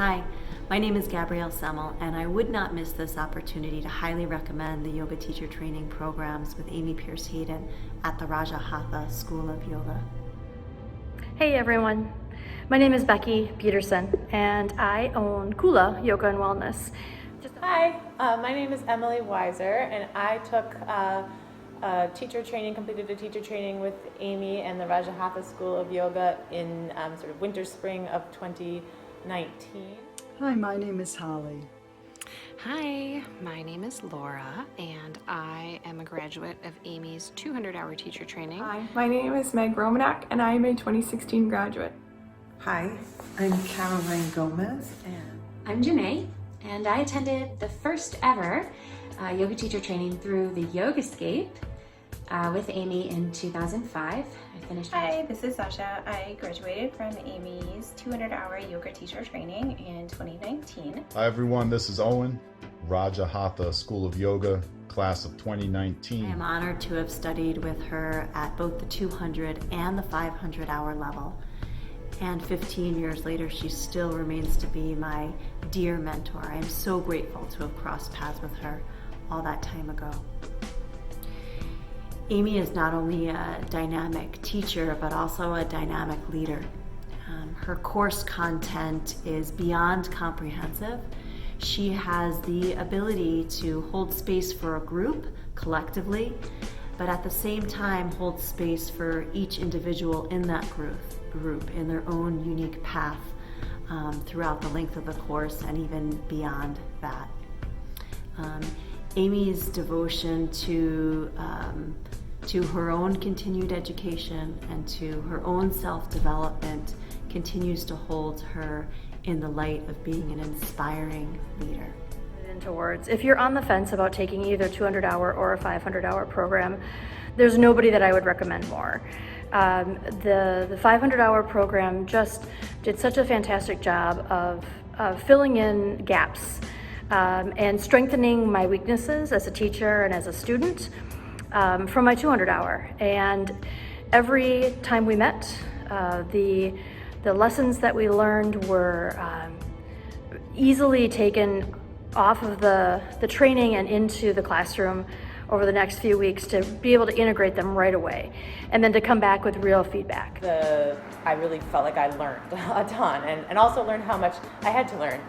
Hi, my name is Gabrielle Semmel, and I would not miss this opportunity to highly recommend the yoga teacher training programs with Amy Pearce-Hayden at the RajaHatha School of Yoga. Hey everyone, my name is Becky Peterson, and I own Kula Yoga and Wellness. Hi, my name is Emily Weiser, and I took completed a teacher training with Amy and the RajaHatha School of Yoga in sort of winter spring of 2019. Hi, my name is Holly. Hi, my name is Laura, and I am a graduate of Amy's 200-hour teacher training. Hi, my name is Meg Romanak, and I am a 2016 graduate. Hi, I'm Caroline Gomez, and I'm Janae, and I attended the first ever yoga teacher training through the Yogascape with Amy in 2005. Hi, this is Sasha. I graduated from Amy's 200-hour yoga teacher training in 2019. Hi everyone, this is Owen, RajaHatha School of Yoga, class of 2019. I am honored to have studied with her at both the 200 and the 500-hour level. And 15 years later, she still remains to be my dear mentor. I am so grateful to have crossed paths with her all that time ago. Amy is not only a dynamic teacher, but also a dynamic leader. Her course content is beyond comprehensive. She has the ability to hold space for a group collectively, but at the same time hold space for each individual in that group in their own unique path throughout the length of the course and even beyond that. Amy's devotion to her own continued education and to her own self-development continues to hold her in the light of being an inspiring leader. Into words, if you're on the fence about taking either 200-hour or a 500-hour program, there's nobody that I would recommend more. The 500-hour program just did such a fantastic job of filling in gaps and strengthening my weaknesses as a teacher and as a student from my 200-hour. And every time we met, the lessons that we learned were easily taken off of the training and into the classroom over the next few weeks to be able to integrate them right away and then to come back with real feedback. I really felt like I learned a ton and also learned how much I had to learn.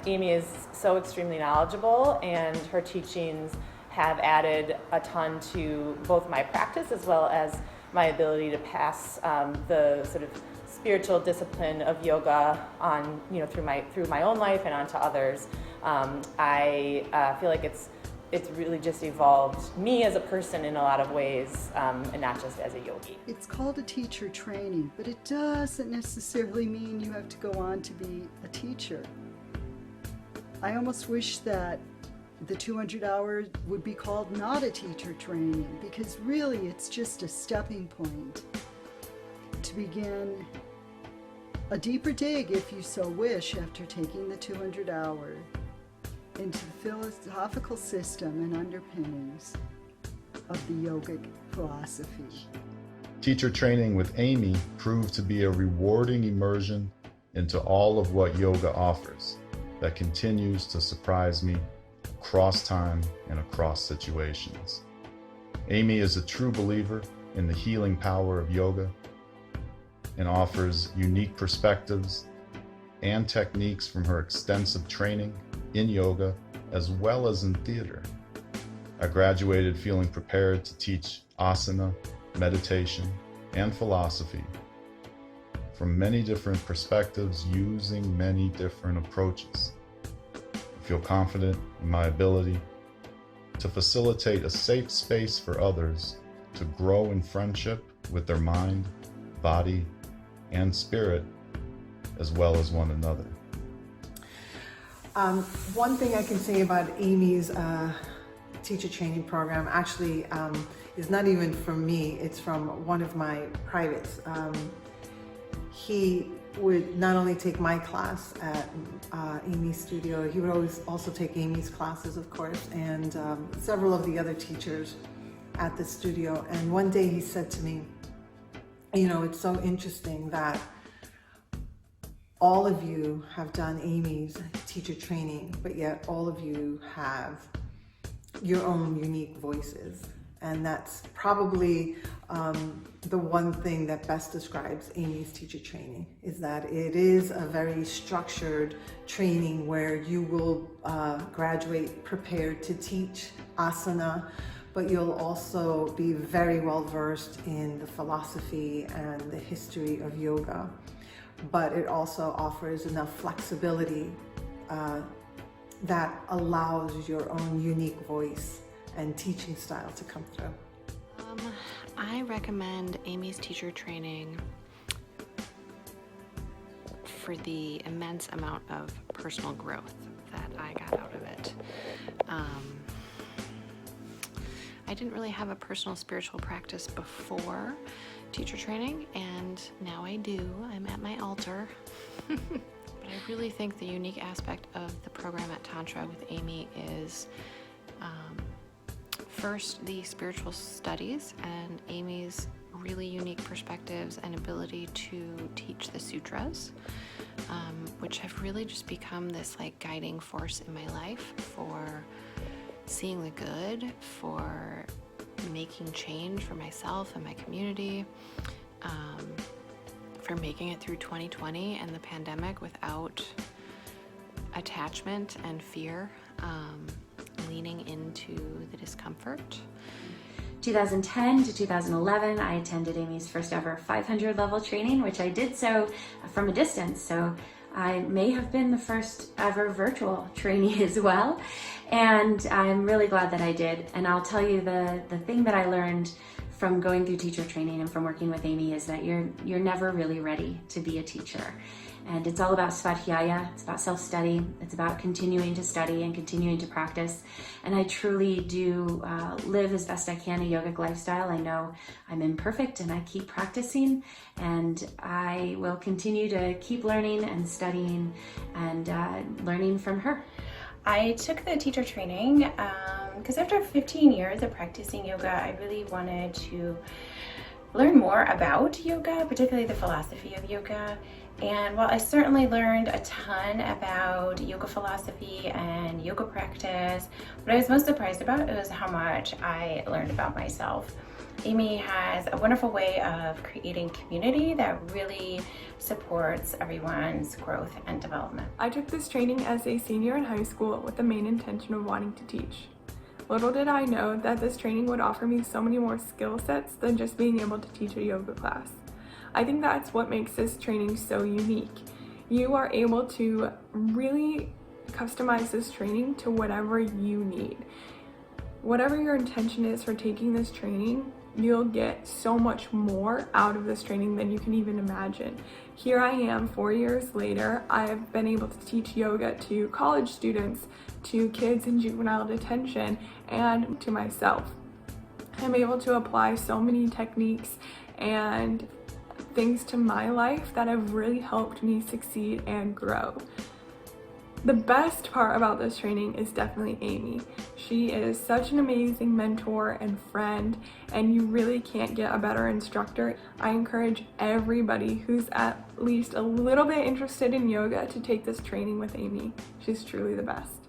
Amy is so extremely knowledgeable, and her teachings have added a ton to both my practice as well as my ability to pass the sort of spiritual discipline of yoga on, through my own life and onto others. I feel like it's really just evolved me as a person in a lot of ways, and not just as a yogi. It's called a teacher training, but it doesn't necessarily mean you have to go on to be a teacher. I almost wish that the 200 hours would be called not a teacher training, because really it's just a stepping point to begin a deeper dig, if you so wish, after taking the 200 hour into the philosophical system and underpinnings of the yogic philosophy. Teacher training with Amy proved to be a rewarding immersion into all of what yoga offers that continues to surprise me across time and across situations. Amy is a true believer in the healing power of yoga and offers unique perspectives and techniques from her extensive training in yoga as well as in theater. I graduated feeling prepared to teach asana, meditation, and philosophy from many different perspectives using many different approaches. I feel confident in my ability to facilitate a safe space for others to grow in friendship with their mind, body, and spirit, as well as one another. One thing I can say about Amy's teacher training program actually is not even from me, it's from one of my privates. He would not only take my class at Amy's studio, he would always also take Amy's classes, of course, and several of the other teachers at the studio. And one day he said to me, it's so interesting that all of you have done Amy's teacher training, but yet all of you have your own unique voices. And that's probably the one thing that best describes Amy's teacher training, is that it is a very structured training where you will graduate prepared to teach asana, but you'll also be very well versed in the philosophy and the history of yoga. But it also offers enough flexibility that allows your own unique voice and teaching style to come through. I recommend Amy's teacher training for the immense amount of personal growth that I got out of it. I didn't really have a personal spiritual practice before teacher training, and now I do. I'm at my altar. But I really think the unique aspect of the program at Tantra with Amy is first, the spiritual studies and Amy's really unique perspectives and ability to teach the sutras, which have really just become this like guiding force in my life for seeing the good, for making change for myself and my community, for making it through 2020 and the pandemic without attachment and fear, leaning into the discomfort. 2010 to 2011, I attended Amy's first ever 500 level training, which I did so from a distance. So I may have been the first ever virtual trainee as well. And I'm really glad that I did. And I'll tell you the thing that I learned from going through teacher training and from working with Amy is that you're never really ready to be a teacher. And it's all about svadhyaya, it's about self-study, it's about continuing to study and continuing to practice. And I truly do live as best I can a yogic lifestyle. I know I'm imperfect and I keep practicing, and I will continue to keep learning and studying and learning from her. I took the teacher training because after 15 years of practicing yoga, I really wanted to learn more about yoga, particularly the philosophy of yoga. And while I certainly learned a ton about yoga philosophy and yoga practice, what I was most surprised about was how much I learned about myself. Amy has a wonderful way of creating community that really supports everyone's growth and development. I took this training as a senior in high school with the main intention of wanting to teach. Little did I know that this training would offer me so many more skill sets than just being able to teach a yoga class. I think that's what makes this training so unique. You are able to really customize this training to whatever you need. Whatever your intention is for taking this training, you'll get so much more out of this training than you can even imagine. Here I am 4 years later. I've been able to teach yoga to college students, to kids in juvenile detention, and to myself. I'm able to apply so many techniques and things to my life that have really helped me succeed and grow. The best part about this training is definitely Amy. She is such an amazing mentor and friend, and you really can't get a better instructor. I encourage everybody who's at least a little bit interested in yoga to take this training with Amy. She's truly the best.